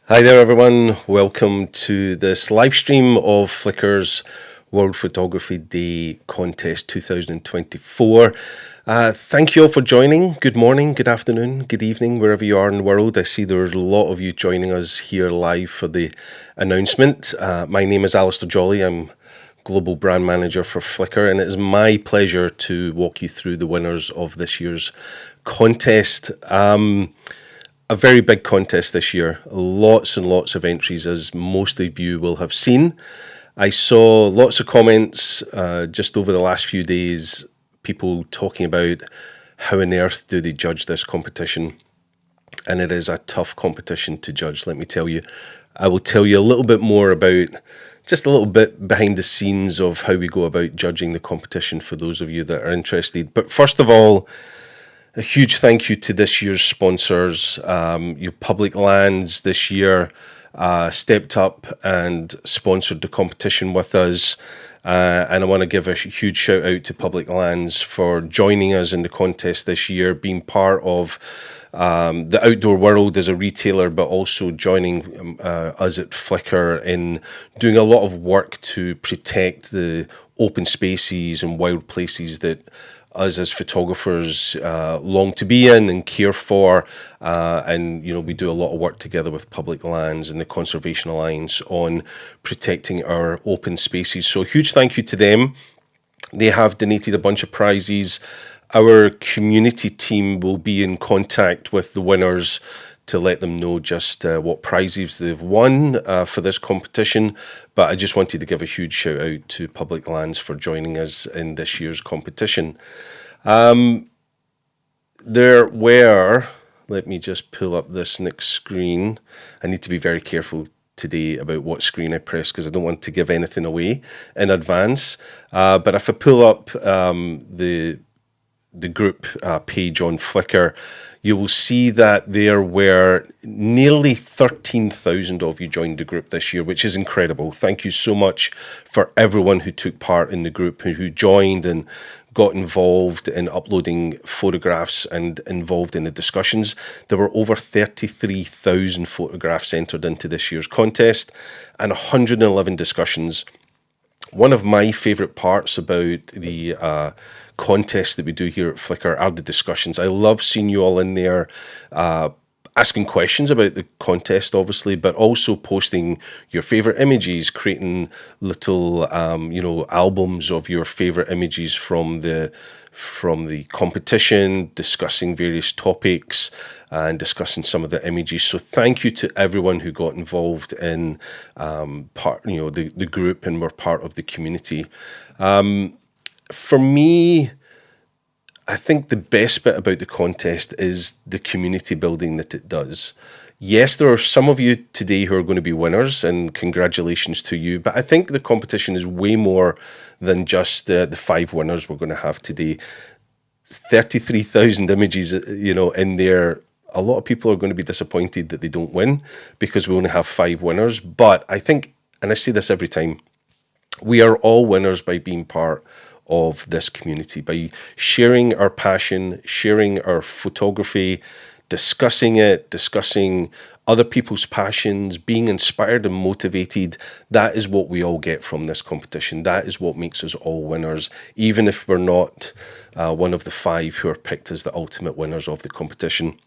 Hi there, everyone. Welcome to this live stream of Flickr's World Photography Day Contest 2024. Thank you all for joining. Good morning, good afternoon, good evening, wherever you are in the world. I see there's a lot of you joining us here live for the announcement. My name is Alastair Jolly. I'm Global Brand Manager for Flickr, and it is my pleasure to walk you through the winners of this year's contest. A very big contest this year. Lots and lots of entries, as most of you will have seen. I saw lots of comments just over the last few days, people talking about how on earth do they judge this competition. And it is a tough competition to judge, let me tell you. I will tell you a little bit more about just a little bit behind the scenes of how we go about judging the competition for those of you that are interested. But first of all, a huge thank you to this year's sponsors. Your Public Lands this year stepped up and sponsored the competition with us. And I want to give a huge shout out to Public Lands for joining us in the contest this year, being part of the outdoor world as a retailer, but also joining us at Flickr in doing a lot of work to protect the open spaces and wild places that us as photographers long to be in and care for, and we do a lot of work together with Public Lands and the Conservation Alliance on protecting our open spaces. So a huge thank you to them. They have donated a bunch of prizes. Our community team will be in contact with the winners to let them know just what prizes they've won for this competition. But I just wanted to give a huge shout out to Public Lands for joining us in this year's competition. There were, let me just pull up this next screen. I need to be very careful today about what screen I press because I don't want to give anything away in advance. But if I pull up the group page on Flickr, you will see that there were nearly 13,000 of you joined the group this year, which is incredible. Thank you so much for everyone who took part in the group, who joined and got involved in uploading photographs and involved in the discussions. There were over 33,000 photographs entered into this year's contest and 111 discussions. One of my favourite parts about the contest that we do here at Flickr are the discussions. I love seeing you all in there asking questions about the contest, obviously, but also posting your favourite images, creating little, albums of your favourite images from the competition, discussing various topics and discussing some of the images. So thank you to everyone who got involved in the group and were part of the community. For me, I think the best bit about the contest is the community building that it does. Yes, there are some of you today who are going to be winners, and congratulations to you. But I think the competition is way more than just the 5 winners we're going to have today. 33,000 images, in there. A lot of people are going to be disappointed that they don't win because we only have 5 winners. But I think, and I say this every time, we are all winners by being part of this community, by sharing our passion, sharing our photography, discussing other people's passions, being inspired and motivated. That is what we all get from this competition. That is what makes us all winners, even if we're not one of the 5 who are picked as the ultimate winners of the competition.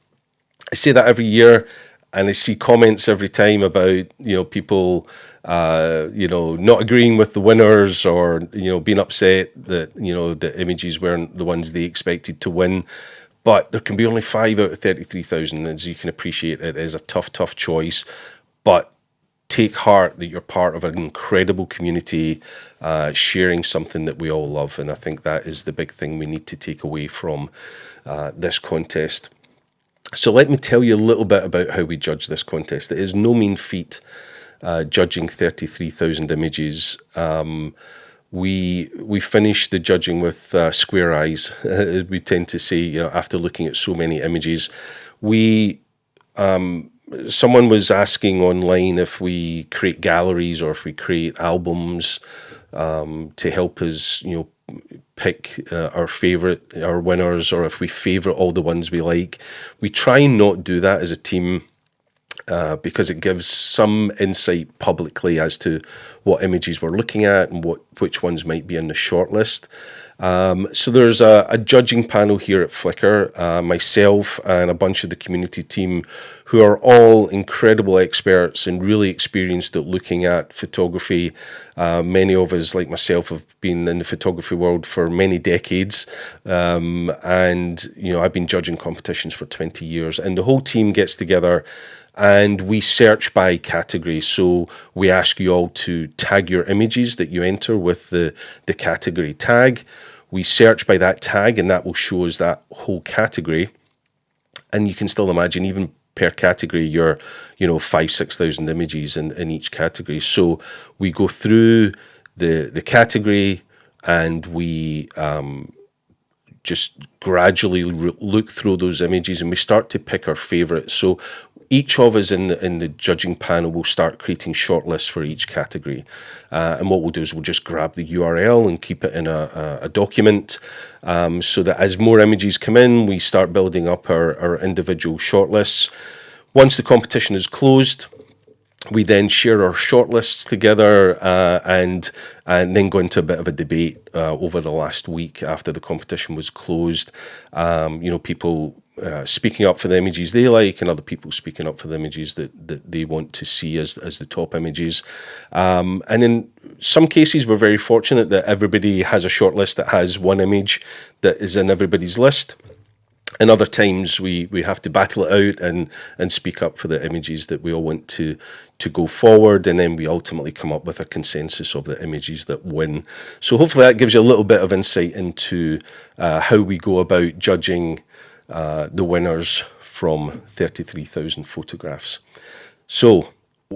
I say that every year, and I see comments every time about people not agreeing with the winners, or being upset that the images weren't the ones they expected to win. But there can be only 5 out of 33,000. As you can appreciate, it is a tough choice. But take heart that you're part of an incredible community, sharing something that we all love. And I think that is the big thing we need to take away from this contest. So let me tell you a little bit about how we judge this contest. It is no mean feat judging 33,000 images. We finish the judging with square eyes. We tend to say, after looking at so many images, someone was asking online if we create galleries or if we create albums to help us, pick our winners, or if we favorite all the ones we like. We try and not do that as a team. because it gives some insight publicly as to what images we're looking at and which ones might be in the shortlist. So there's a judging panel here at Flickr, myself and a bunch of the community team who are all incredible experts and really experienced at looking at photography. Many of us, like myself, have been in the photography world for many decades. And, I've been judging competitions for 20 years. And the whole team gets together and we search by category. So we ask you all to tag your images that you enter with the category tag. We search by that tag, and that will show us that whole category. And you can still imagine, even per category, you're 5,000-6,000 images in each category. So we go through the category, and we just gradually look through those images, and we start to pick our favorites. So each of us in the judging panel will start creating shortlists for each category. And what we'll do is we'll just grab the URL and keep it in a document, so that as more images come in, we start building up our individual shortlists. Once the competition is closed, we then share our shortlists together, and then go into a bit of a debate over the last week after the competition was closed. People speaking up for the images they like, and other people speaking up for the images that they want to see as the top images. And in some cases, we're very fortunate that everybody has a shortlist that has one image that is in everybody's list. And other times we have to battle it out and speak up for the images that we all want to go forward, and then we ultimately come up with a consensus of the images that win. So hopefully that gives you a little bit of insight into how we go about judging the winners from 33,000 photographs. So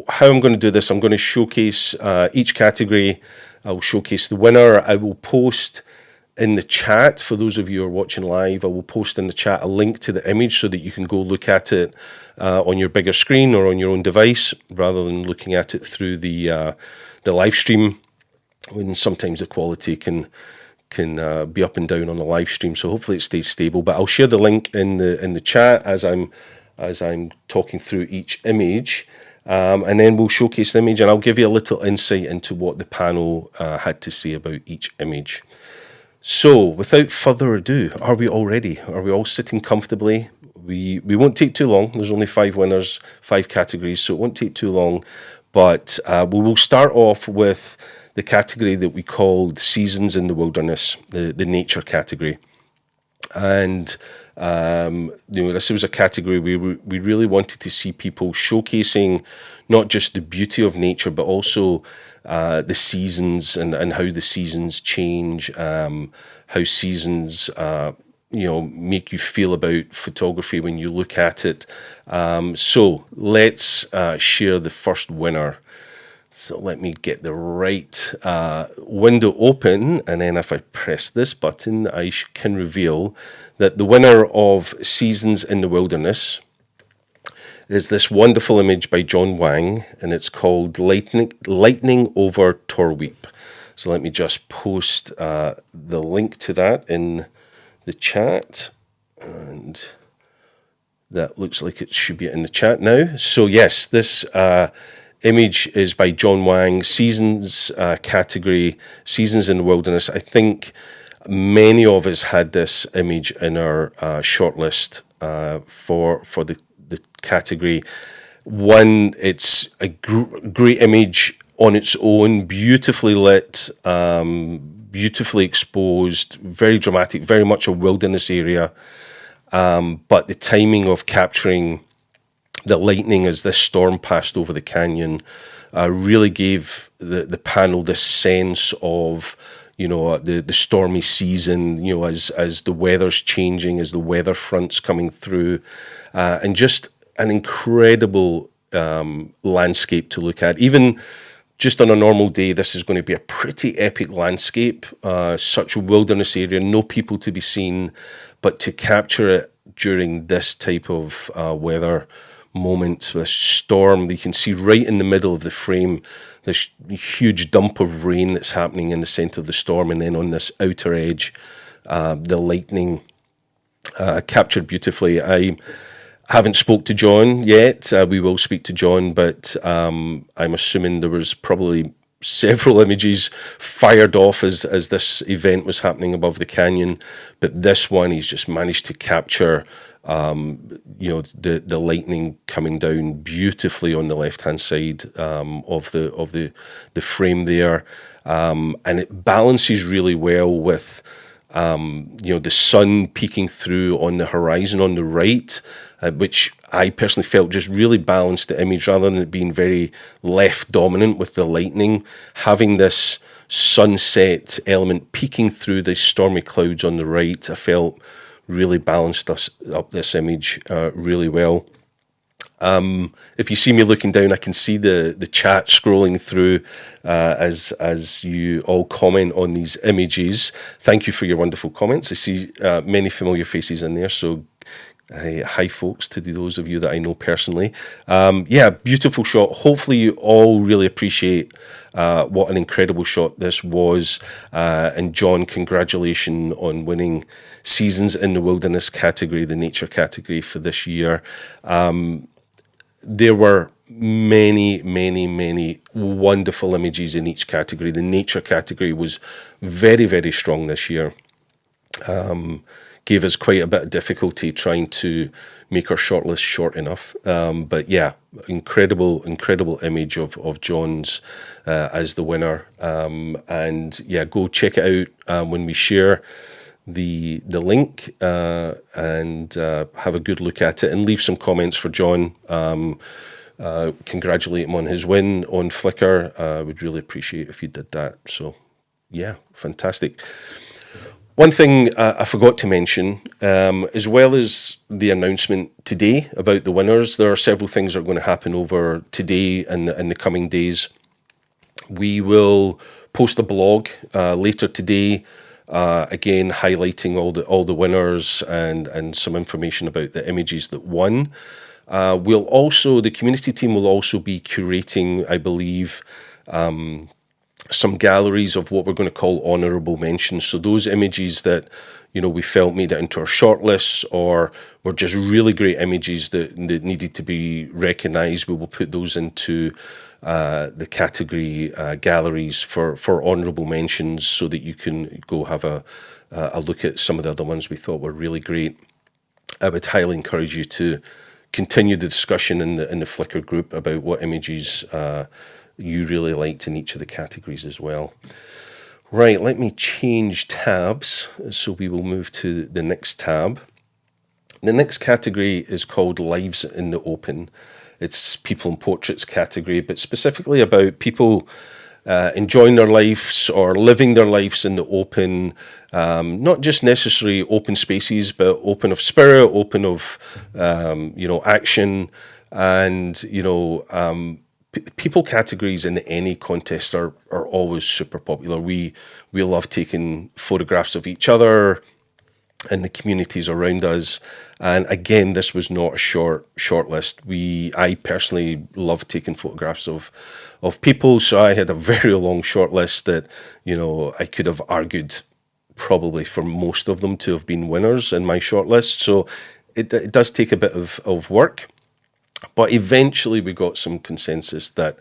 how I'm going to do this, I'm going to showcase each category. I'll showcase the winner. I will post in the chat, for those of you who are watching live, I will post in the chat a link to the image so that you can go look at it on your bigger screen or on your own device, rather than looking at it through the live stream, when sometimes the quality can be up and down on the live stream. So hopefully it stays stable. But I'll share the link in the chat as I'm talking through each image, and then we'll showcase the image, and I'll give you a little insight into what the panel had to say about each image. So, without further ado, are we all ready? Are we all sitting comfortably? We won't take too long. There's only 5 winners, 5 categories, so it won't take too long. But we will start off with the category that we called Seasons in the Wilderness, the nature category. And this was a category we really wanted to see people showcasing not just the beauty of nature, but also the seasons and how the seasons change, how seasons make you feel about photography when you look at it. So let's share the first winner. So let me get the right window open, and then if I press this button, I can reveal that the winner of Seasons in the Wilderness is this wonderful image by John Wang, and it's called Lightning over Torweep. So let me just post the link to that in the chat, and that looks like it should be in the chat now. So yes, this image is by John Wang, Seasons category, Seasons in the Wilderness. I think many of us had this image in our shortlist for the category. One, it's a great image on its own, beautifully lit, beautifully exposed, very dramatic, very much a wilderness area. But the timing of capturing the lightning as this storm passed over the canyon really gave the panel this sense of the stormy season, as the weather's changing, as the weather front's coming through, and just an incredible landscape to look at. Even just on a normal day, this is going to be a pretty epic landscape, such a wilderness area, no people to be seen, but to capture it during this type of weather moment, this storm, you can see right in the middle of the frame this huge dump of rain that's happening in the center of the storm, and then on this outer edge, the lightning captured beautifully. Haven't spoke to John yet. We will speak to John, but I'm assuming there was probably several images fired off as this event was happening above the canyon. But this one, he's just managed to capture, the lightning coming down beautifully on the left hand side of the frame there, and it balances really well with the sun peeking through on the horizon on the right, which I personally felt just really balanced the image rather than it being very left dominant with the lightning. Having this sunset element peeking through the stormy clouds on the right, I felt really balanced up this image really well. If you see me looking down, I can see the chat scrolling through as you all comment on these images. Thank you for your wonderful comments. I see many familiar faces in there, so hi folks to those of you that I know personally. Beautiful shot. Hopefully you all really appreciate what an incredible shot this was. And John, congratulations on winning Seasons in the Wilderness category, the nature category for this year. There were many, many, many wonderful images in each category. The nature category was very, very strong this year. Gave us quite a bit of difficulty trying to make our shortlist short enough. But yeah, incredible image of John's as the winner. And yeah, go check it out when we share the link and have a good look at it and leave some comments for John. Congratulate him on his win on Flickr. I would really appreciate if you did that. So yeah, fantastic. One thing I forgot to mention, as well as the announcement today about the winners, there are several things that are going to happen over today and in the coming days. We will post a blog later today, again highlighting all the winners and some information about the images that won. The community team will also be curating, I believe, some galleries of what we're going to call honourable mentions. So those images that we felt made it into our shortlists or were just really great images that needed to be recognised, we will put those into the category galleries for honourable mentions, so that you can go have a look at some of the other ones we thought were really great. I would highly encourage you to continue the discussion in the Flickr group about what images you really liked in each of the categories as well. Right, let me change tabs, so we will move to the next tab. The next category is called Lives in the Open. It's people and portraits category, but specifically about people enjoying their lives or living their lives in the open, not just necessarily open spaces, but open of spirit, open of action, and people categories in any contest are always super popular. We love taking photographs of each other and the communities around us. And again, this was not a short list. I personally love taking photographs of people, so I had a very long short list that I could have argued probably for most of them to have been winners in my short list. So it does take a bit of work. But eventually we got some consensus that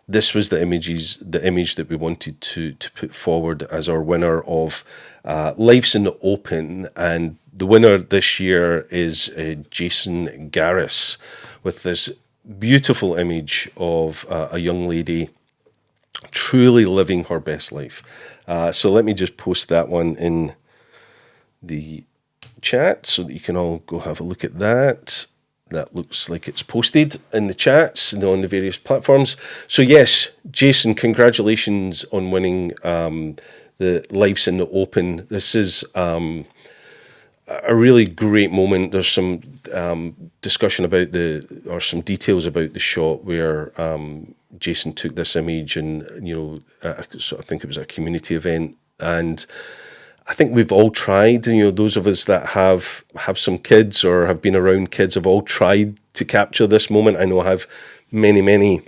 this was the image that we wanted to put forward as our winner of Lives in the Open. And the winner this year is Jason Garris, with this beautiful image of a young lady truly living her best life. So let me just post that one in the chat so that you can all go have a look at that. That looks like it's posted in the chats and on the various platforms. So yes, Jason, congratulations on winning the Lives in the Open. This is a really great moment. There's some discussion about some details about the shot where Jason took this image, and I think it was a community event, and I think we've all tried, those of us that have some kids or have been around kids have all tried to capture this moment. I know I have many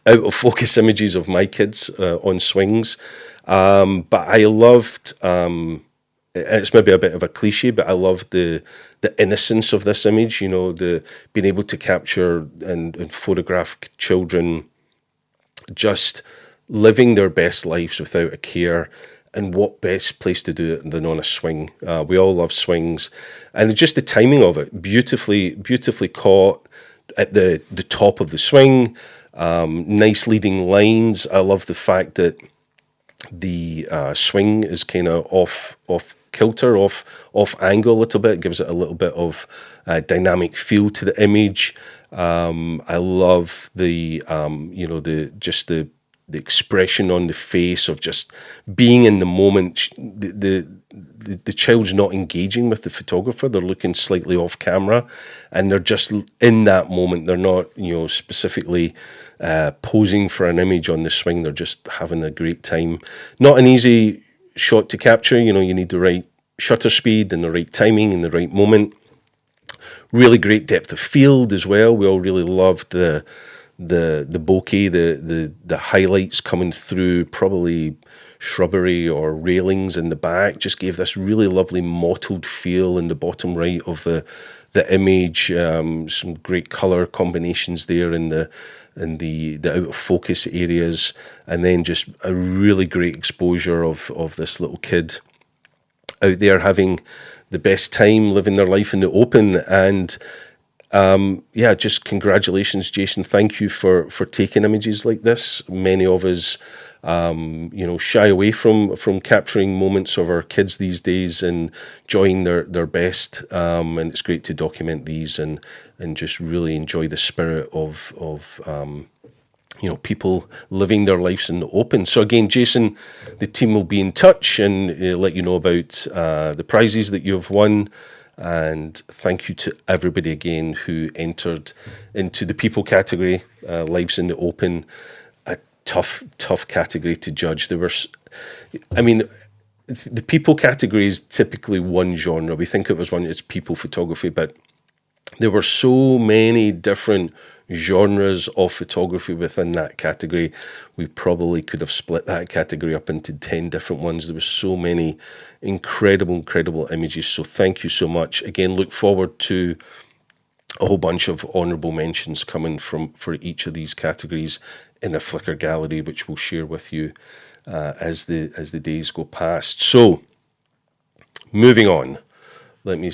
out of focus images of my kids on swings, but I loved it's maybe a bit of a cliche, but I love the innocence of this image. You know, the being able to capture and photograph children just living their best lives without a care. And what best place to do it than on a swing? We all love swings, and just the timing of it, beautifully caught at the top of the swing. Nice leading lines. I love the fact that the swing is kind of off kilter, off angle a little bit. It gives it a little bit of dynamic feel to the image. I love the the expression on the face of just being in the moment. The child's not engaging with the photographer. They're looking slightly off camera, and they're just in that moment. They're not, specifically posing for an image on the swing. They're just having a great time. Not an easy shot to capture. You need the right shutter speed and the right timing and the right moment. Really great depth of field as well. We all really loved the bokeh, the highlights coming through, probably shrubbery or railings in the back, just gave this really lovely mottled feel in the bottom right of the image. Some great color combinations there in the out of focus areas, and then just a really great exposure of this little kid out there having the best time living their life in the open. And just congratulations, Jason. Thank you for taking images like this. Many of us, shy away from capturing moments of our kids these days and enjoying their best. And it's great to document these and just really enjoy the spirit of people living their lives in the open. So again, Jason, the team will be in touch and let you know about the prizes that you've won. And thank you to everybody again who entered into the people category, Lives in the Open. A tough category to judge. The people category is typically one genre. We think of it as one, it's people photography, but there were so many different genres of photography within that category. We probably could have split that category up into 10 different ones. There were so many incredible images. So thank you so much. Again, look forward to a whole bunch of honourable mentions coming for each of these categories in the Flickr gallery, which we'll share with you as the days go past. So, moving on, let me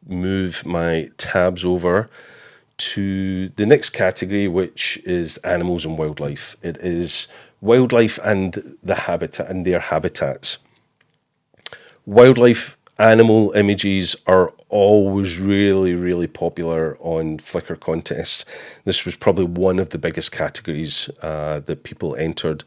move my tabs over to the next category, which is animals and wildlife. It is wildlife and the habitat and their habitats. Wildlife animal images are always really popular on Flickr contests. This was probably one of the biggest categories that people entered.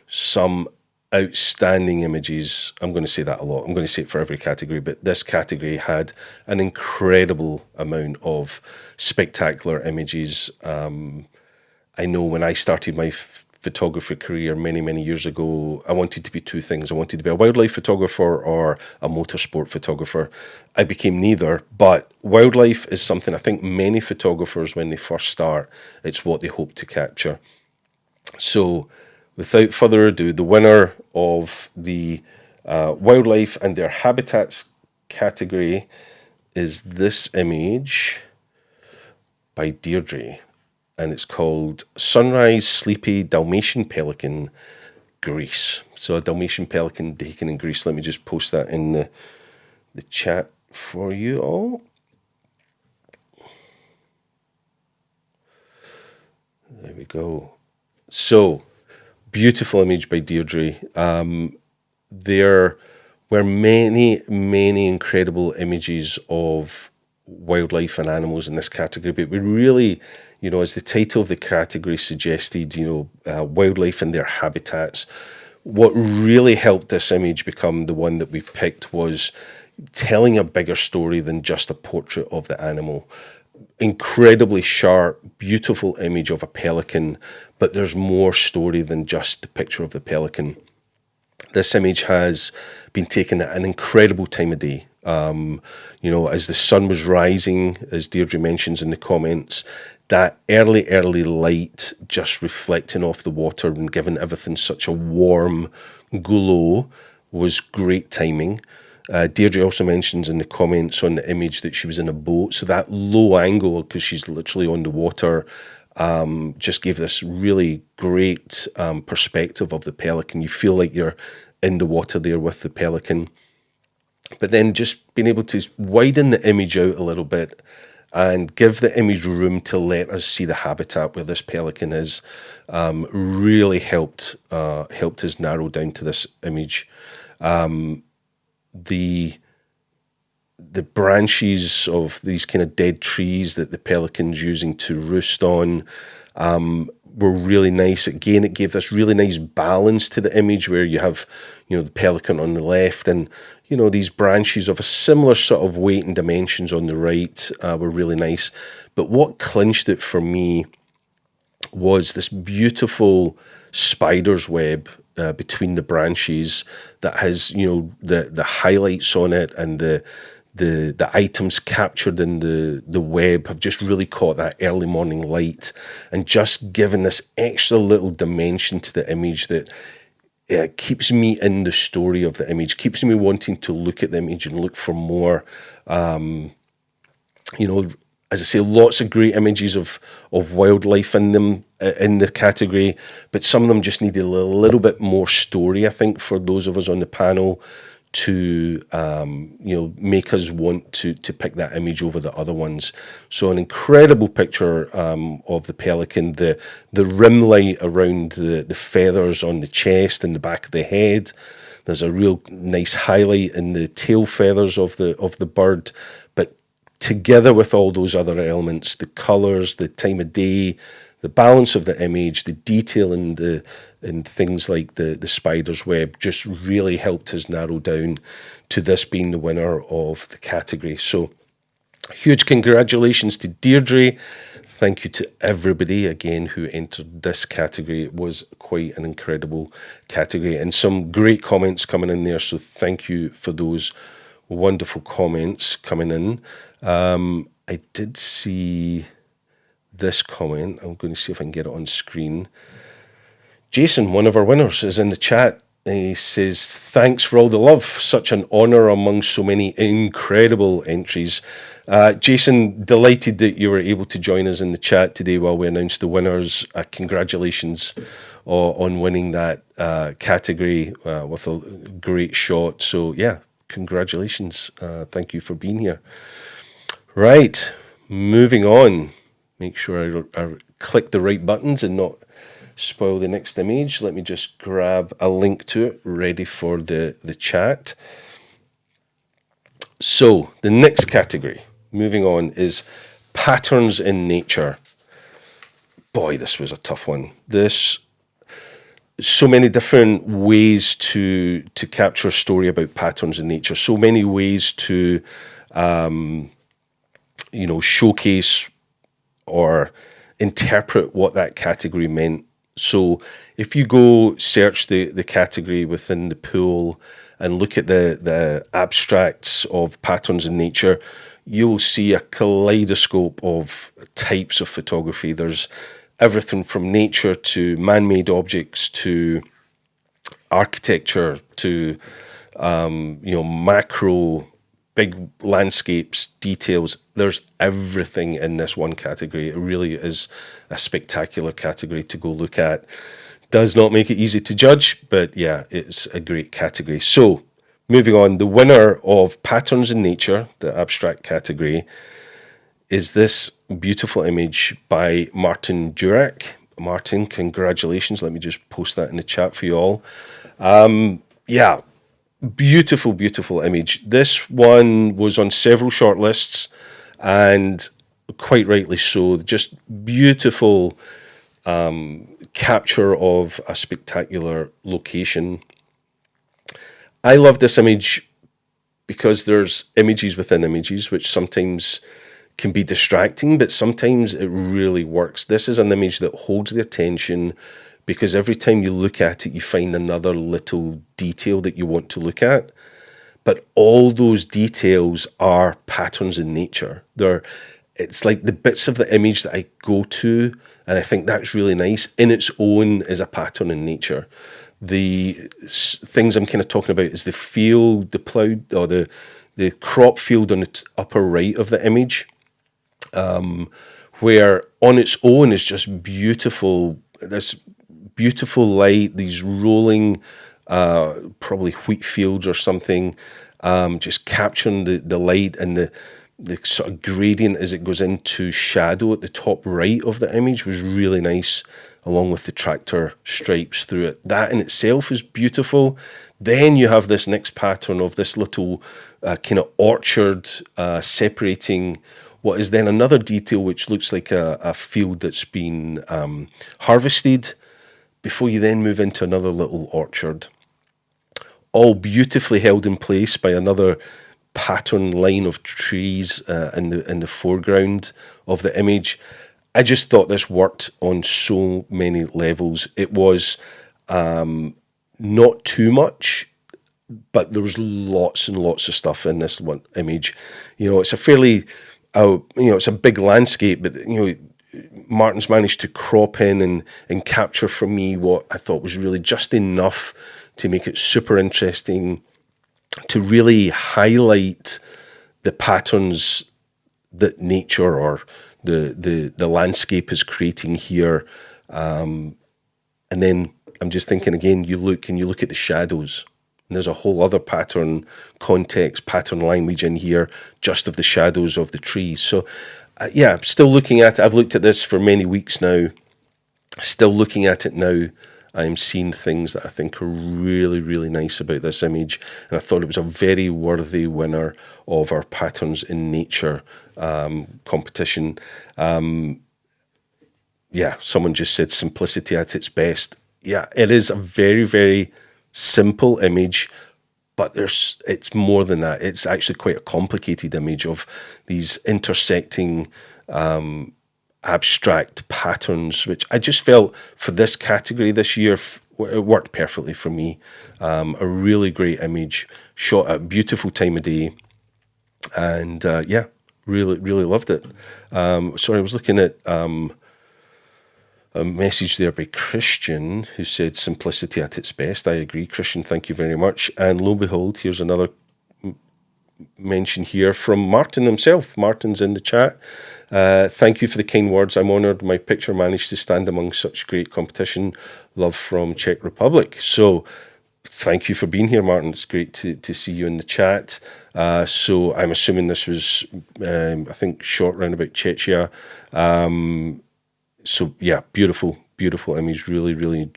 Some outstanding images. I'm going to say that a lot. I'm going to say it for every category, but this category had an incredible amount of spectacular images. I know when I started my photography career many years ago, I wanted to be two things. I wanted to be a wildlife photographer or a motorsport photographer. I became neither, but wildlife is something I think many photographers, when they first start, it's what they hope to capture. So without further ado, the winner of the wildlife and their habitats category is this image by Deirdre, and it's called Sunrise Sleepy Dalmatian Pelican, Greece. So a Dalmatian pelican taken in Greece. Let me just post that in the chat for you all. There we go. So, beautiful image by Deirdre. There were many incredible images of wildlife and animals in this category, but we really, as the title of the category suggested, wildlife and their habitats. What really helped this image become the one that we picked was telling a bigger story than just a portrait of the animal. Incredibly sharp, beautiful image of a pelican, but there's more story than just the picture of the pelican. This image has been taken at an incredible time of day. As the sun was rising, as Deirdre mentions in the comments, that early light just reflecting off the water and giving everything such a warm glow was great timing. Deirdre also mentions in the comments on the image that she was in a boat. So that low angle, because she's literally on the water, just gave this really great perspective of the pelican. You feel like you're in the water there with the pelican. But then just being able to widen the image out a little bit and give the image room to let us see the habitat where this pelican is, really helped us narrow down to this image. The branches of these kind of dead trees that the pelican's using to roost on were really nice. Again, it gave this really nice balance to the image where you have, the pelican on the left and, these branches of a similar sort of weight and dimensions on the right were really nice. But what clinched it for me was this beautiful spider's web between the branches that has, the highlights on it, and the items captured in the web have just really caught that early morning light and just given this extra little dimension to the image that keeps me in the story of the image, keeps me wanting to look at the image and look for more. As I say, lots of great images of wildlife in them, in the category, but some of them just needed a little bit more story, I think, for those of us on the panel to make us want to pick that image over the other ones. So an incredible picture of the pelican, the rim light around the feathers on the chest and the back of the head. There's a real nice highlight in the tail feathers of the bird, but together with all those other elements, the colors, the time of day, the balance of the image, the detail in things like the spider's web just really helped us narrow down to this being the winner of the category. So huge congratulations to Deirdre. Thank you to everybody again who entered this category. It was quite an incredible category and some great comments coming in there. So thank you for those wonderful comments coming in. I did see this comment. I'm going to see if I can get it on screen. Jason, one of our winners, is in the chat. He says, thanks for all the love. Such an honour among so many incredible entries. Jason, delighted that you were able to join us in the chat today while we announced the winners. Congratulations on winning that category with a great shot. So, yeah, congratulations. Thank you for being here. Right, moving on. Make sure I click the right buttons and not spoil the next image. Let me just grab a link to it, ready for the chat. So the next category, moving on, is patterns in nature. Boy, this was a tough one. So many different ways to capture a story about patterns in nature. So many ways to showcase or interpret what that category meant. So if you go search the category within the pool and look at the abstracts of patterns in nature, you'll see a kaleidoscope of types of photography. There's everything from nature to man-made objects to architecture to macro, big landscapes, details. There's everything in this one category. It really is a spectacular category to go look at. Does not make it easy to judge, but yeah, it's a great category. So, moving on, the winner of Patterns in Nature, the abstract category, is this beautiful image by Martin Durack. Martin, congratulations. Let me just post that in the chat for you all. Beautiful, beautiful image. This one was on several shortlists, and quite rightly so. Just beautiful capture of a spectacular location. I love this image because there's images within images, which sometimes can be distracting, but sometimes it really works. This is an image that holds the attention because every time you look at it, you find another little detail that you want to look at. But all those details are patterns in nature. It's like the bits of the image that I go to, and I think that's really nice, in its own is a pattern in nature. things I'm kind of talking about is the field, the ploughed, or the crop field on the upper right of the image, where on its own is just beautiful. This beautiful light, these rolling, probably wheat fields or something, just capturing the light and the sort of gradient as it goes into shadow at the top right of the image was really nice, along with the tractor stripes through it. That in itself is beautiful. Then you have this next pattern of this little kind of orchard separating what is then another detail which looks like a field that's been harvested, before you then move into another little orchard, all beautifully held in place by another pattern line of trees in the foreground of the image. I just thought this worked on so many levels. It was not too much, but there was lots and lots of stuff in this one image. It's a fairly, it's a big landscape, but Martin's managed to crop in and capture for me what I thought was really just enough to make it super interesting, to really highlight the patterns that nature or the landscape is creating here. And then I'm just thinking again, you look at the shadows, and there's a whole other pattern language in here, just of the shadows of the trees. So still looking at it. I've looked at this for many weeks now. Still looking at it now, I'm seeing things that I think are really, really nice about this image. And I thought it was a very worthy winner of our Patterns in Nature competition. Someone just said simplicity at its best. Yeah, it is a very, very simple image, but it's more than that. It's actually quite a complicated image of these intersecting abstract patterns, which I just felt for this category this year, it worked perfectly for me. A really great image, shot at a beautiful time of day, and really, really loved it. Sorry, I was looking at a message there by Christian, who said simplicity at its best. I agree, Christian, thank you very much. And lo and behold, here's another mention here from Martin himself. Martin's in the chat. Thank you for the kind words. I'm honoured my picture managed to stand among such great competition. Love from Czech Republic. So thank you for being here, Martin. It's great to see you in the chat. So I'm assuming this was, I think, short round about Czechia. So yeah, beautiful, beautiful image. Really, really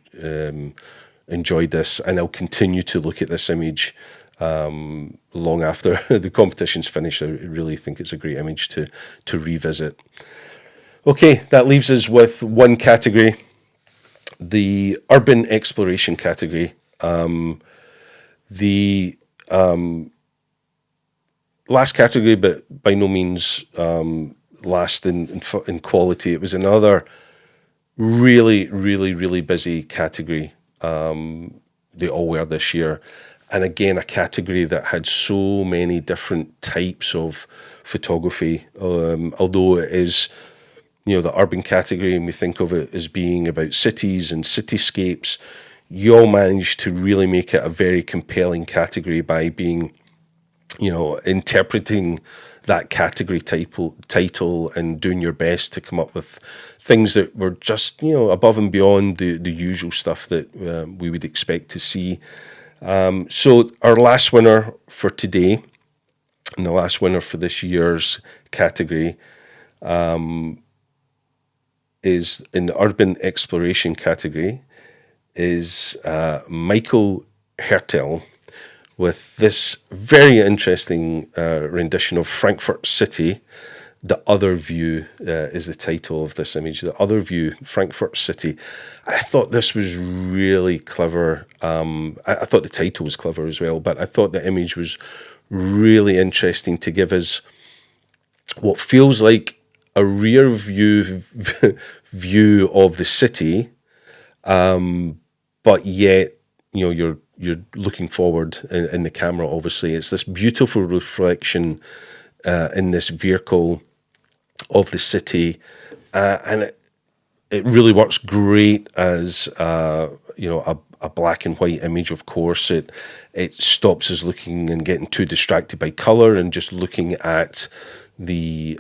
enjoyed this, and I'll continue to look at this image long after the competition's finished. I really think it's a great image to revisit. Okay, that leaves us with one category, the urban exploration category. The last category, but by no means last in quality. It was another really, really, really busy category. They all were this year. And again, a category that had so many different types of photography. Although it is, the urban category, and we think of it as being about cities and cityscapes, you all managed to really make it a very compelling category by being, interpreting that category title and doing your best to come up with things that were just, above and beyond the usual stuff that we would expect to see. So our last winner for today, and the last winner for this year's category, is in the urban exploration category, is Michael Hertel, with this very interesting rendition of Frankfurt City. The Other View is the title of this image. The Other View, Frankfurt City. I thought this was really clever. I thought the title was clever as well, but I thought the image was really interesting to give us what feels like a rear view view of the city, but yet you're looking forward in the camera. Obviously, it's this beautiful reflection in this vehicle of the city, and it really works great as a a black and white image, of course, it stops us looking and getting too distracted by color and just looking at the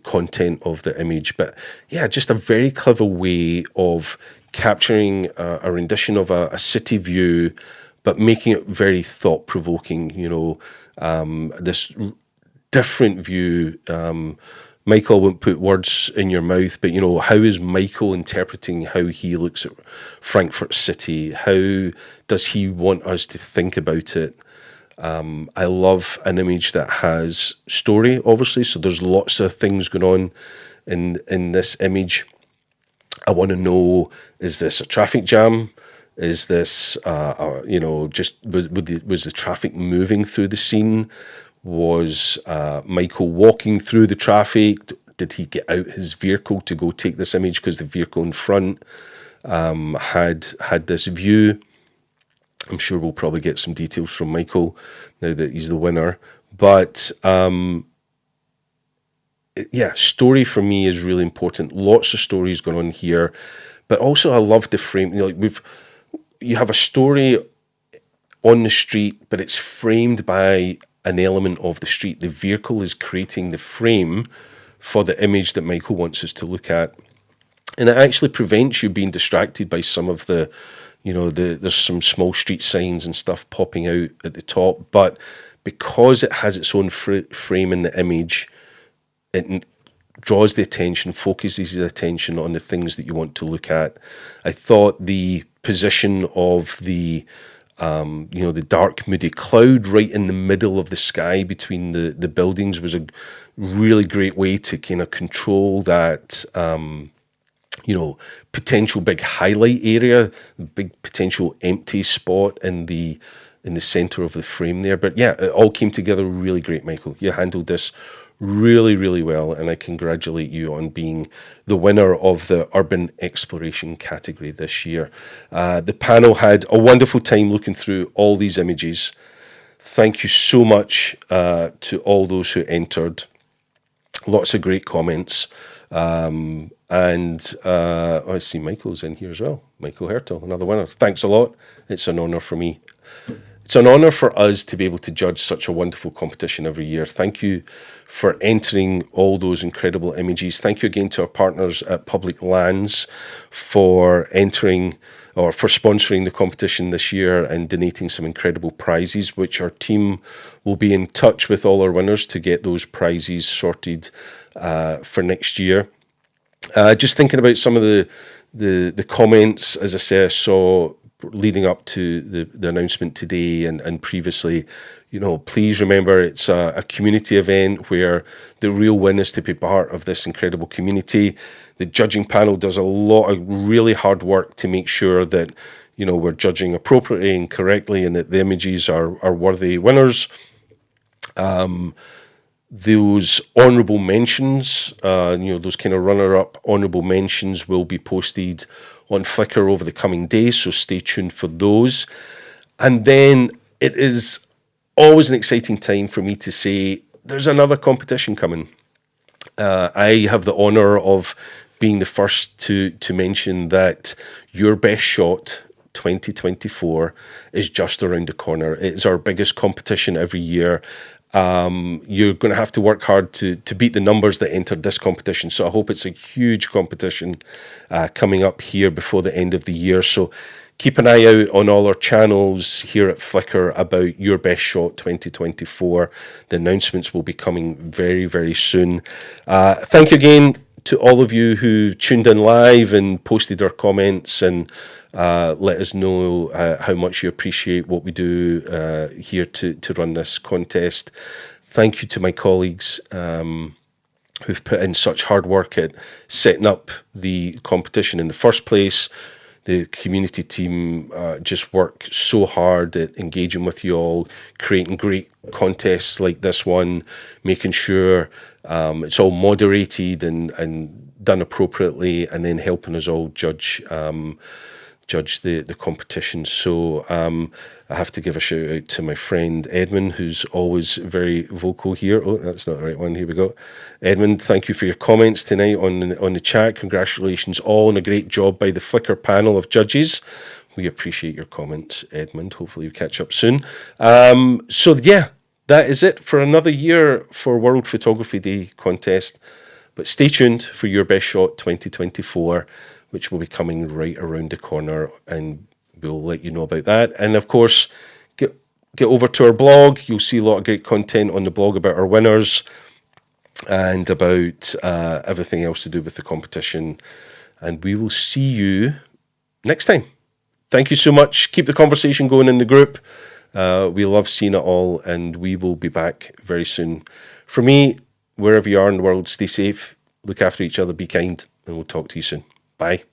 content of the image. But yeah, just a very clever way of capturing a rendition of a city view, but making it very thought provoking. This different view. Michael, I won't put words in your mouth, but how is Michael interpreting how he looks at Frankfurt City? How does he want us to think about it? I love an image that has story, obviously, so there's lots of things going on in this image. I want to know, is this a traffic jam? Is this, just was the traffic moving through the scene? Was Michael walking through the traffic? Did he get out his vehicle to go take this image because the vehicle in front had this view? I'm sure we'll probably get some details from Michael now that he's the winner. But story for me is really important. Lots of stories going on here, but also I love the frame. You have a story on the street, but it's framed by an element of the street. The vehicle is creating the frame for the image that Michael wants us to look at. And it actually prevents you being distracted by some of there's some small street signs and stuff popping out at the top. But because it has its own frame in the image, it draws the attention, focuses the attention on the things that you want to look at. I thought the position of the dark moody cloud right in the middle of the sky between the buildings was a really great way to kind of control that potential big highlight area, big potential empty spot in the center of the frame there. But yeah, it all came together really great, Michael. You handled this really, really well, and I congratulate you on being the winner of the Urban Exploration category this year. The panel had a wonderful time looking through all these images. Thank you so much to all those who entered. Lots of great comments. I see Michael's in here as well. Michael Hertel, another winner. Thanks a lot. It's an honour for me. It's an honour for us to be able to judge such a wonderful competition every year. Thank you for entering all those incredible images. Thank you again to our partners at Public Lands for entering or for sponsoring the competition this year and donating some incredible prizes, which our team will be in touch with all our winners to get those prizes sorted for next year. Just thinking about some of the comments, as I say, I saw leading up to the announcement today and previously, please remember it's a community event where the real win is to be part of this incredible community. The judging panel does a lot of really hard work to make sure that, we're judging appropriately and correctly and that the images are worthy winners. Those honourable mentions, those kind of runner-up honourable mentions will be posted on Flickr over the coming days, so stay tuned for those. And then it is always an exciting time for me to say there's another competition coming. I have the honour of being the first to mention that Your Best Shot 2024 is just around the corner. It's our biggest competition every year. You're going to have to work hard to beat the numbers that entered this competition. So I hope it's a huge competition coming up here before the end of the year. So keep an eye out on all our channels here at Flickr about Your Best Shot 2024. The announcements will be coming very, very soon. Thank you again to all of you who tuned in live and posted our comments and let us know how much you appreciate what we do here to run this contest. Thank you to my colleagues who've put in such hard work at setting up the competition in the first place. The community team just work so hard at engaging with you all, creating great contests like this one, making sure it's all moderated and done appropriately, and then helping us all judge the competition. So I have to give a shout out to my friend Edmund, who's always very vocal here. Oh, that's not the right one. Here we go. Edmund, thank you for your comments tonight on the chat. Congratulations all on a great job by the Flickr panel of judges. We appreciate your comments, Edmund. Hopefully we catch up soon. So yeah, that is it for another year for World Photography Day contest. But stay tuned for Your Best Shot 2024, which will be coming right around the corner, and we'll let you know about that. And of course, get over to our blog. You'll see a lot of great content on the blog about our winners and about everything else to do with the competition. And we will see you next time. Thank you so much. Keep the conversation going in the group. We love seeing it all, and we will be back very soon. For me, wherever you are in the world, stay safe, look after each other, be kind, and we'll talk to you soon. Bye.